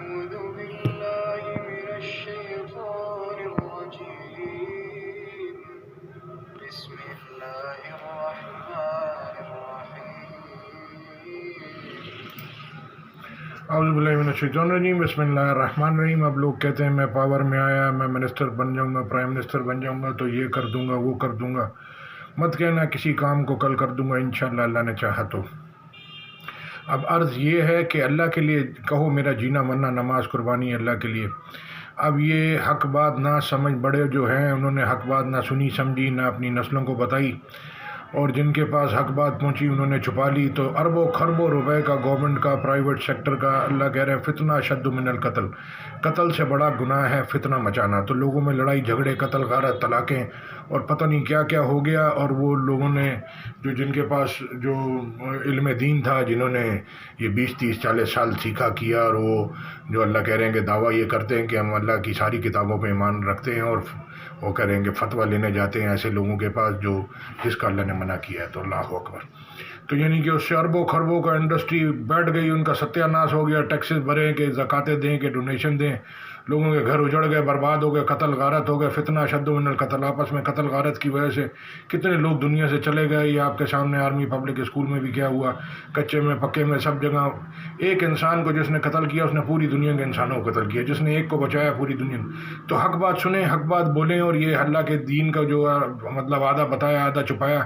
أعوذ بالله من الشيطان الرجيم بسم الله الرحمن الرحيم औज़ुबिल्लाहिमिनश्शैतानिर्रजीम बिस्मिल्लाहिर्रहमानिर्रहीम। अब लोग कहते हैं मैं पावर में आया, मैं मिनिस्टर बन जाऊंगा, प्राइम मिनिस्टर बन जाऊंगा, तो ये कर दूंगा, वो कर दूंगा। मत कहना किसी काम को कल कर दूंगा, इंशाअल्लाह अल्लाह ने चाहा तो। अब अर्ज़ ये है कि अल्लाह के लिए कहो, मेरा जीना मरना नमाज कुर्बानी अल्लाह के लिए। अब ये हक बात ना समझ बड़े जो हैं, उन्होंने हक बात ना सुनी समझी, ना अपनी नस्लों को बताई, और जिनके पास हक बात पहुंची उन्होंने छुपा ली। तो अरबों खरबों रुपए का गवर्नमेंट का, प्राइवेट सेक्टर का, अल्लाह कह रहे हैं फितना अशद्दु मिनल कत्ल, कत्ल से बड़ा गुनाह है फितना मचाना। तो लोगों में लड़ाई झगड़े, कत्ल गारत, तलाक़ें और पता नहीं क्या क्या हो गया। और वो लोगों ने जो जिनके पास जो इल्म दीन था, जिन्होंने ये 20-30-40 साल सीखा किया, और वो जो अल्लाह कह रहे हैं कि दावा ये करते हैं कि हम अल्लाह की सारी किताबों पर ईमान रखते हैं, और वो करेंगे फतवा लेने जाते हैं ऐसे लोगों के पास जो जिसका अल्लाह ने मना किया है। तो अल्लाह अकबर। तो यानी कि उससे अरबों खरबों का इंडस्ट्री बैठ गई, उनका सत्यानाश हो गया। टैक्सेस भरें कि ज़कातें दें कि डोनेशन दें, लोगों के घर उजड़ गए, बर्बाद हो गए, कत्ल गारत हो गए, फितना अशद्दु मिनल कत्ल। आपस में कत्ल गारत की वजह से कितने लोग दुनिया से चले गए। ये आपके सामने आर्मी पब्लिक स्कूल में भी क्या हुआ, कच्चे में पक्के में सब जगह। एक इंसान को जिसने कत्ल किया उसने पूरी दुनिया के इंसानों को कत्ल किया, जिसने एक को बचाया पूरी दुनिया। तो हक बात सुने, हक बात बोलें, और ये अल्लाह के दीन का जो मतलब आधा बताया आधा छुपाया,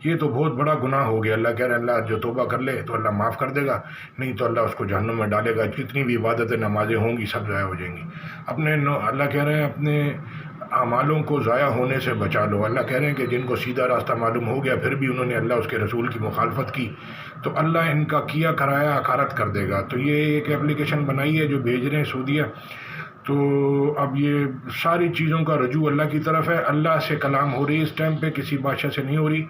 ये तो बहुत बड़ा गुनाह हो गया। अल्लाह कह रहे हैं अल्लाह जो तौबा कर ले तो अल्लाह माफ़ कर देगा, नहीं तो अल्लाह उसको जहन्नुम में डालेगा। जितनी भी इबादतें नमाजें होंगी सब ज़ाया हो जाएंगी। अल्लाह कह रहे हैं अपने अमालों को ज़ाया होने से बचा लो। अल्लाह कह रहे हैं कि जिनको सीधा रास्ता मालूम हो गया फिर भी उन्होंने अल्लाह उसके रसूल की मुखालफत की, तो अल्लाह इनका किया कराया अकारत कर देगा। तो ये एक एप्लीकेशन बनाई है जो भेज रहे हैं सऊदीया। तो अब ये सारी चीज़ों का रजू अल्लाह की तरफ है। अल्लाह से कलाम हो रही है इस टाइम पे, किसी बादशाह से नहीं हो रही।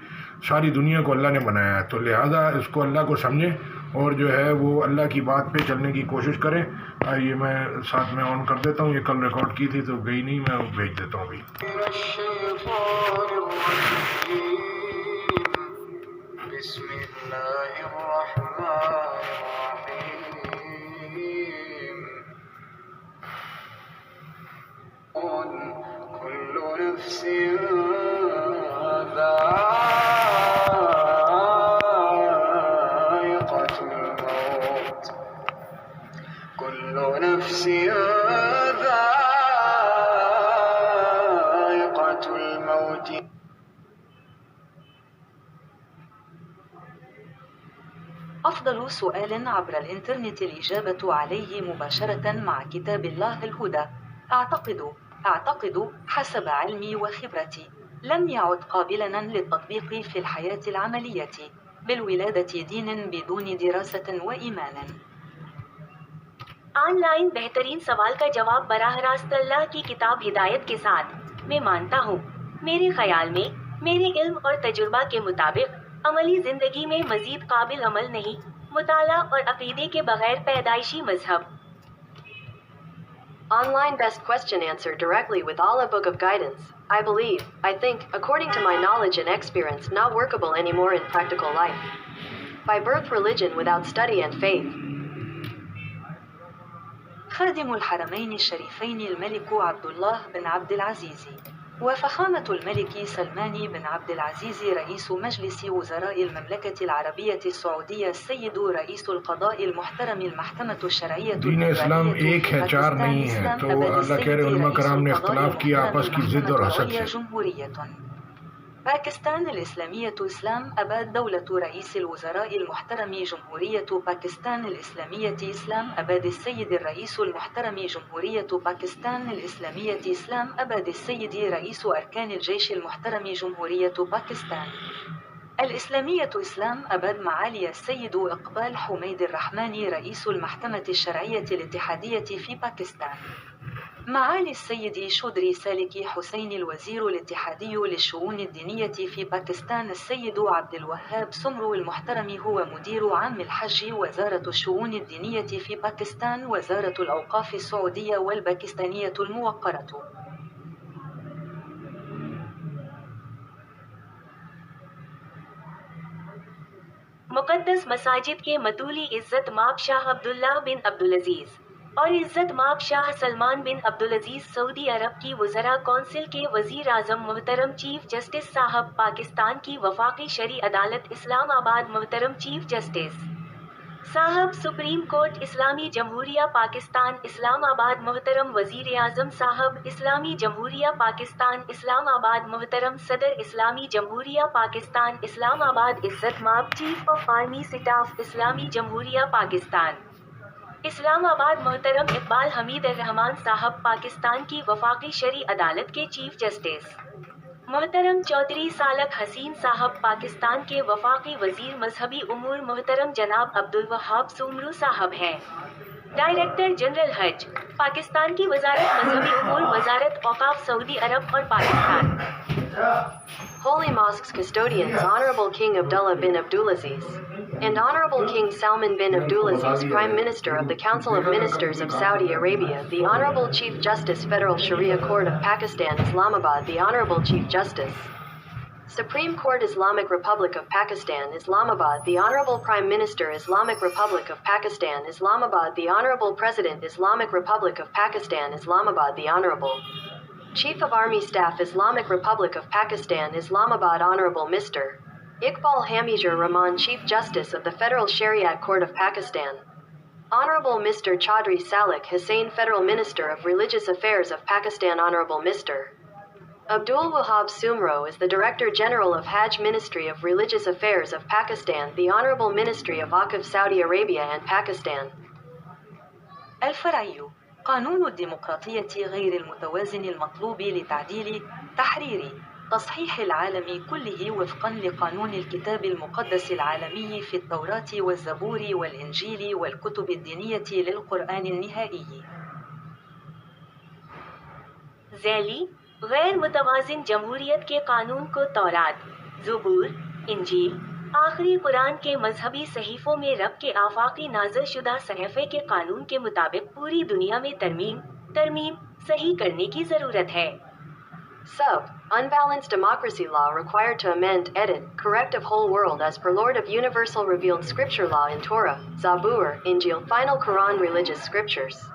सारी दुनिया को अल्लाह ने बनाया है, तो लिहाजा इसको अल्लाह को समझें और जो है वो अल्लाह की बात पे चलने की कोशिश करें। ये मैं साथ में ऑन कर देता हूँ, ये कल रिकॉर्ड की थी तो गई नहीं, मैं भेज देता हूँ अभी। أفضل سؤال عبر الإنترنت الإجابة عليه مباشرة مع كتاب الله الهدى. أعتقد حسب علمي وخبرتي لم يعد قابلا للتطبيق في الحياة العملية بالولادة دين بدون دراسة وإيمان. ऑनलाइन बेहतरीन सवाल का जवाब बराह रास्त अल्लाह की किताब हिदायत के साथ मैं मानता हूँ। मेरे ख्याल में मेरे इल्म और तजुर्बा के मुताबिक अमली जिंदगी में मजीद काबिल अमल नहीं, मुताला और अकीदे के बगैर पैदाइशी मजहब। Online best question answer directly with Allah book of guidance. I believe, I think, according to my knowledge and experience, not workable anymore in practical life. By birth religion without study and faith. خادم الحرمين الشريفين الملك عبد الله بن عبد العزيز وفخامة الملك سلمان بن عبد العزيز رئيس مجلس وزراء المملكة العربية السعودية السيد رئيس القضاء المحترم المحكمة الشرعية दीन इस्लाम एक है, चार नहीं है। तो अल्लाह कह रहे उलमा कराम ने इख्तिलाफ किया आपस की जिद और हसद से। باكستان الإسلامية إسلام أباد دولة رئيس الوزراء المحترم جمهورية باكستان الإسلامية إسلام أباد السيد الرئيس المحترم جمهورية باكستان الإسلامية إسلام أباد السيد رئيس أركان الجيش المحترم جمهورية باكستان الإسلامية إسلام أباد معالي السيد إقبال حميد الرحمن رئيس المحكمة الشرعية الاتحادية في باكستان معالي السيد شودري سالكي حسين الوزير الاتحادي للشؤون الدينية في باكستان السيد عبد الوهاب سمرو المحترم هو مدير عام الحج وزارة الشؤون الدينية في باكستان وزارة الأوقاف السعودية والباكستانية الموقرة. मुकद्दस मसाजिद के मतूली इज़्ज़त माब शाह अब्दुल्लाह बिन अब्दुल अजीज़ और इज़्ज़त माब शाह सलमान बिन अब्दुल अजीज सऊदी अरब की वज़रा कौंसिल के वज़ीर आज़म मोहतरम चीफ जस्टिस साहब पाकिस्तान की वफाकी शरी अदालत इस्लामाबाद मोहतरम चीफ जस्टिस साहब सुप्रीम कोर्ट इस्लामी जमहूरिया पाकिस्तान इस्लामाबाद मोहतरम वज़ीर आज़म साहब इस्लामी जमहूरिया पाकिस्तान इस्लामाबाद मोहतरम सदर इस्लामी जमहूरिया पाकिस्तान इस्लामाबाद इज़्ज़त माब चीफ ऑफ आर्मी स्टाफ इस्लामी जमहूरिया पाकिस्तान इस्लामाबाद मोहतरम इकबाल हमीद रहमान साहब पाकिस्तान की वफाकी शरी अदालत के चीफ जस्टिस मोहतरम चौधरी सालक हसीन साहब पाकिस्तान के वफाकी वजीर मजहबी उमूर मोहतरम जनाब अब्दुल वहाब सुमरू साहब हैं डायरेक्टर जनरल हज पाकिस्तान की वजारत मजहबी उमूर वजारत औकाफ सऊदी अरब और Pakistan Holy Mosque's custodians Honorable King Abdullah bin Abdulaziz and Honorable King Salman bin Abdulaziz, Prime Minister of the Council of Ministers of Saudi Arabia, the Honorable Chief Justice Federal Sharia Court of Pakistan Islamabad, the Honorable Chief Justice Supreme Court Islamic Republic of Pakistan Islamabad, the Honorable Prime Minister Islamic Republic of Pakistan Islamabad, the Honorable President Islamic Republic of Pakistan Islamabad, the Honorable Chief of Army Staff Islamic Republic of Pakistan Islamabad, Honorable Mr. Iqbal Hamidur Rahman, Chief Justice of the Federal Shariat Court of Pakistan. Honorable Mr. Chaudhry Salik Hussain, Federal Minister of Religious Affairs of Pakistan. Honorable Mr. Abdul Wahab Sumro is the Director General of Hajj Ministry of Religious Affairs of Pakistan, the Honorable Ministry of Waqf Saudi Arabia and Pakistan. الفرعي قانون الديمقراطية غير المتوازن المطلوب لتعديل تحرير تصحيح العالم كله وفقا لقانون الكتاب المقدس العالمي في التوراة والزبور والإنجيل والكتب الدينية للقرآن النهائي. ज़ैली गैर मुतवाज़िन जमहूरियत के कानून को तौरात, ज़बूर, इंजील, आखिरी कुरान के मजहबी सहीफ़ों में रब के आफाकी नाज़िल शुदा सहफ़े के कानून के मुताबिक पूरी दुनिया में तरमीम सही करने की ज़रूरत है। Sub. Unbalanced democracy law required to amend, edit, correct of whole world as per Lord of Universal revealed scripture law in Torah, Zabur, Injil, final Quran religious scriptures.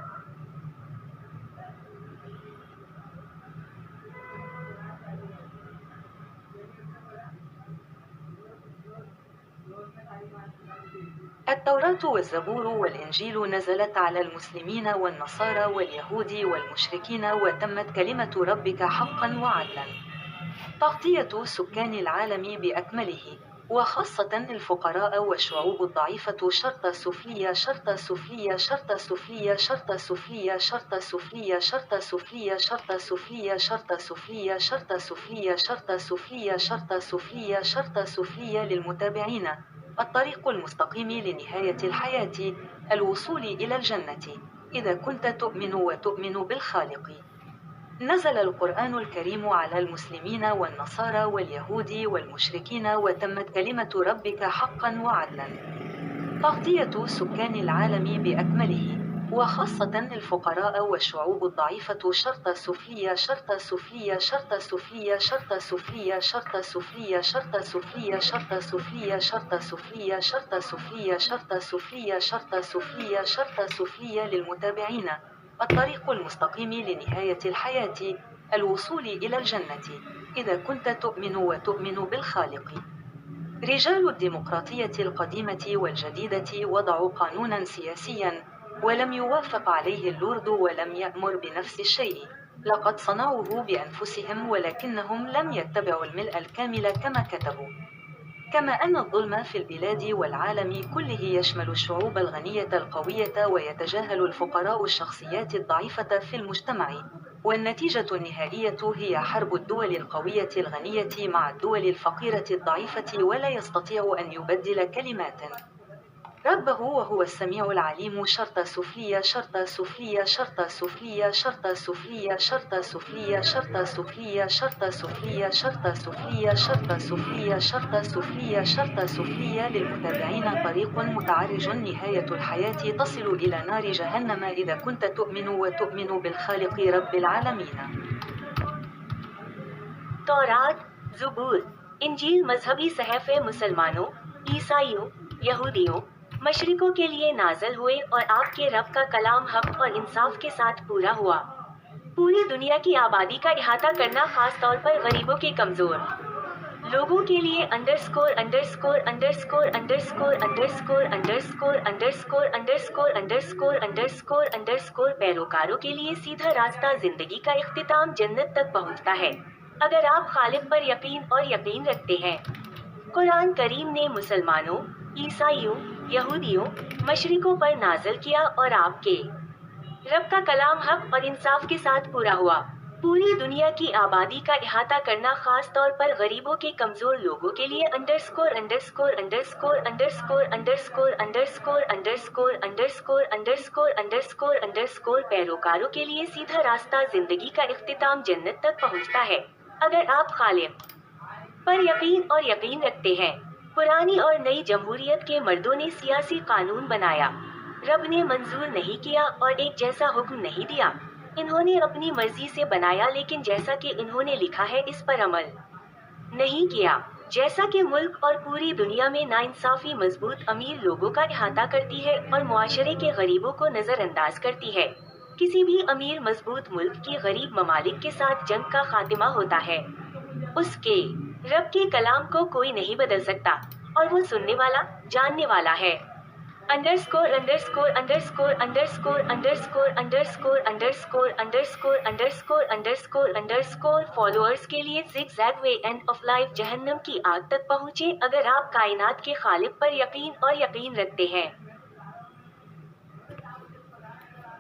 التوراة والزبور والإنجيل نزلت على المسلمين والنصارى واليهود والمشركين وتمت كلمة ربك حقا وعدلا. تغطية سكان العالم بأكمله وخاصة الفقراء والشعوب الضعيفة شرط سفلية شرط سفلية شرط سفلية شرط سفلية شرط سفلية شرط سفلية شرط سفلية شرط سفلية شرط سفلية شرط سفلية شرط سفلية شرط سفلية للمتابعين الطريق المستقيم لنهاية الحياة الوصول إلى الجنة إذا كنت تؤمن وتؤمن بالخالق. نزل القرآن الكريم على المسلمين والنصارى واليهود والمشركين وتمت كلمة ربك حقا وعدلا. تغطية سكان العالم بأكمله وخاصة الفقراء والشعوب الضعيفة شرط سفلية شرط سفلية شرط سفلية شرط سفلية شرط سفلية شرط سفلية شرط سفلية شرط سفلية شرط سفلية شرط سفلية شرط سفلية شرط سفلية للمتابعين الطريق المستقيم لنهاية الحياة الوصول إلى الجنة إذا كنت تؤمن وتؤمن بالخالق. رجال الديمقراطية القديمة والجديدة وضعوا قانونا سياسيا ولم يوافق عليه اللورد ولم يأمر بنفس الشيء. لقد صنعوه بأنفسهم ولكنهم لم يتبعوا الملء الكامل كما كتبوا. كما أن الظلم في البلاد والعالم كله يشمل الشعوب الغنية القوية ويتجاهل الفقراء الشخصيات الضعيفة في المجتمع، والنتيجة النهائية هي حرب الدول القوية الغنية مع الدول الفقيرة الضعيفة ولا يستطيع أن يبدل كلمات ربه وهو السميع العليم شرط سفلية شرط سفلية شرط سفلية شرط سفلية شرط سفلية شرط سفلية شرط سفلية شرط سفلية شرط سفلية شرط سفلية شرط سفلية للمتابعين طريق متعرج نهاية الحياة تصل إلى نار جهنم إذا كنت تؤمن وتؤمن بالخالق رب العالمين. तौरात, ज़बूर, इंजील मजहबी सहफ़े मुसलमानों, ईसाइयों, यहूदियों, मशरिकों के लिए नाज़िल हुए और आपके रब का कलाम हक और इंसाफ के साथ पूरा हुआ। पूरी दुनिया की आबादी का इहाता करना, खास तौर पर गरीबों के कमज़ोर लोगों के लिए underscore underscore underscore underscore underscore underscore underscore underscore underscore underscore underscore पैरोकारों के लिए सीधा रास्ता, जिंदगी का इख्तिताम जन्नत तक पहुंचता है अगर आप खालिक पर यकीन और यकीन रखते हैं। कुरान करीम ने मुसलमानों, ईसाइयों, यहूदियों, मशरिकों पर नाज़िल किया और आपके रब का कलाम हक और इंसाफ के साथ पूरा हुआ। पूरी दुनिया की आबादी का इहाता करना, खास तौर पर गरीबों के कमजोर लोगों के लिए underscore underscore underscore underscore underscore underscore underscore underscore underscore underscore underscore पैरोकारों के लिए सीधा रास्ता, जिंदगी का इख्तिताम जन्नत तक पहुंचता है अगर आप खालिक पर यकीन और यकीन रखते हैं। पुरानी और नई जमहूरियत के मर्दों ने सियासी कानून बनाया, रब ने मंजूर नहीं किया और एक जैसा हुक्म नहीं दिया। इन्होंने अपनी मर्जी से बनाया, लेकिन जैसा कि इन्होंने लिखा है इस पर अमल नहीं किया। जैसा कि मुल्क और पूरी दुनिया में नाइंसाफी मजबूत अमीर लोगों का इहाता करती है और मुआशरे के गरीबों को नजरअंदाज करती है, किसी भी अमीर मजबूत मुल्क की गरीब ममालिक के साथ जंग का खात्मा होता है। उसके रब के कलाम को कोई नहीं बदल सकता और वो सुनने वाला, जानने वाला है। Underscore underscore underscore underscore underscore underscore underscore underscore underscore underscore underscore followers के लिए zigzag way end of life, जहन्नम की आग तक पहुँचे अगर आप कायनात के खालिक पर यकीन और यकीन रखते हैं।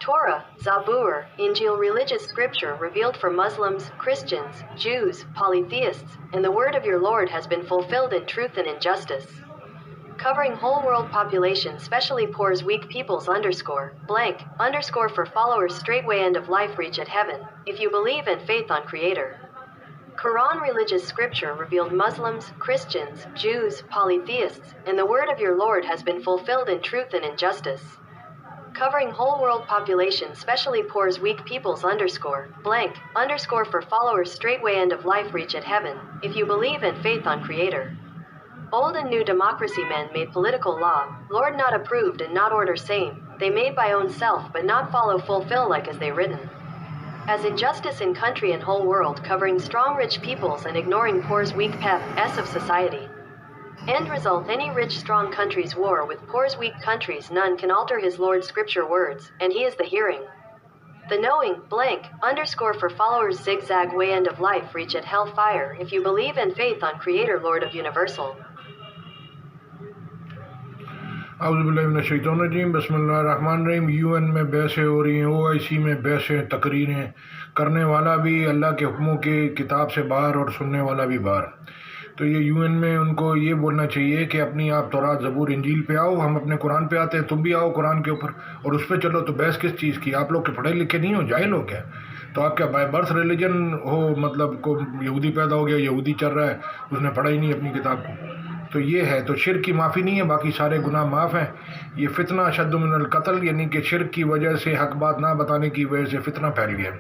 Torah, Zabur, Injil, religious scripture revealed for Muslims, Christians, Jews, polytheists, and the word of your Lord has been fulfilled in truth and in justice. Covering whole world population, specially poor's weak peoples blank for followers straightway end of life reach at heaven, if you believe in faith on Creator. Quran religious scripture revealed Muslims, Christians, Jews, polytheists, and the word of your Lord has been fulfilled in truth and in justice. Covering whole world population, specially poor's weak peoples blank for followers straightway end of life reach at heaven, if you believe in faith on Creator. Old and new democracy men made political law, Lord not approved and not order same, they made by own self but not follow fulfill like as they written. As injustice in country and whole world, covering strong rich peoples and ignoring poor's weak s of society. End result, any rich strong countries war with poor's weak countries, none can alter his Lord's scripture words, and he is the hearing. The knowing, blank for followers zigzag way end of life reach at hellfire, if you believe in faith on Creator Lord of Universal. औज़ुबिल्लाहिमिनश्शैतानिर्रजीम, बिस्मिल्लाहिर्रहमानिर्रहीम। UN में बहसें हो रही हैं, OIC में बहसें, तकरीरें करने वाला भी अल्लाह के हुक्मों के किताब से बाहर और सुनने वाला भी बाहर। तो ये यूएन में उनको ये बोलना चाहिए कि अपनी आप तौरात, ज़बूर, इंजील पे आओ, हम अपने कुरान पे आते हैं, तुम भी आओ कुरान के ऊपर और उस पर चलो। तो बहस किस चीज़ की? आप लोग के पढ़े लिखे नहीं हो, जाहिल हो क्या? तो आप क्या बाय बर्थ रिलीजन हो, मतलब को यहूदी पैदा हो गया, यहूदी चल रहा है, उसने पढ़ा ही नहीं अपनी किताब को। तो ये है, तो शिर्क की माफ़ी नहीं है, बाकी सारे गुनाह माफ़ हैं। ये फितना अशद्दु मिनल कत्ल, यानी कि शिर्क की वजह से, हक बात ना बताने की वजह से फितना फैल गया।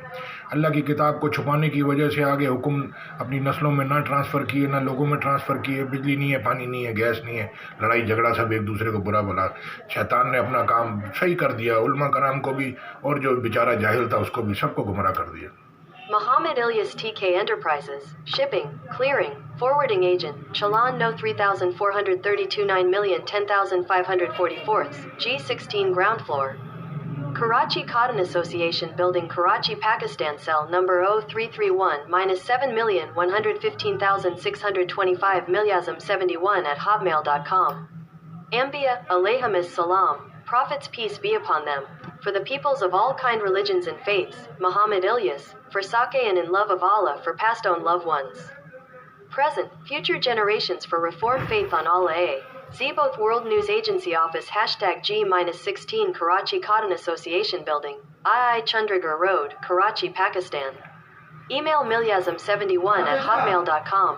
अल्लाह की किताब को छुपाने की वजह से आगे हुक्म अपनी नस्लों में ना ट्रांसफ़र किए, ना लोगों में ट्रांसफ़र किए। बिजली नहीं है, पानी नहीं है, गैस नहीं है, लड़ाई झगड़ा सब एक दूसरे को बुरा भला। शैतान ने अपना काम सही कर दिया, उलमा कराम को भी और जो बेचारा जाहिल था उसको भी, सबको गुमराह कर दिया। Muhammad Ilyas TK Enterprises, Shipping, Clearing, Forwarding Agent, Chalan No 3432 9010544, G16 Ground Floor. Karachi Cotton Association Building, Karachi, Pakistan. Cell number 0331-7115625, Milyazam 71 at hotmail.com. Anbiya, alayhimus salam, prophets peace be upon them, for the peoples of all kind religions and faiths, Muhammad Ilyas, for sake and in love of Allah, for past own loved ones. Present, future generations, for reform faith on Allah A. Zeboth World News Agency Office #G-16 Karachi Cotton Association Building, II Chandigarh Road, Karachi, Pakistan. Email milyazam71 at hotmail.com.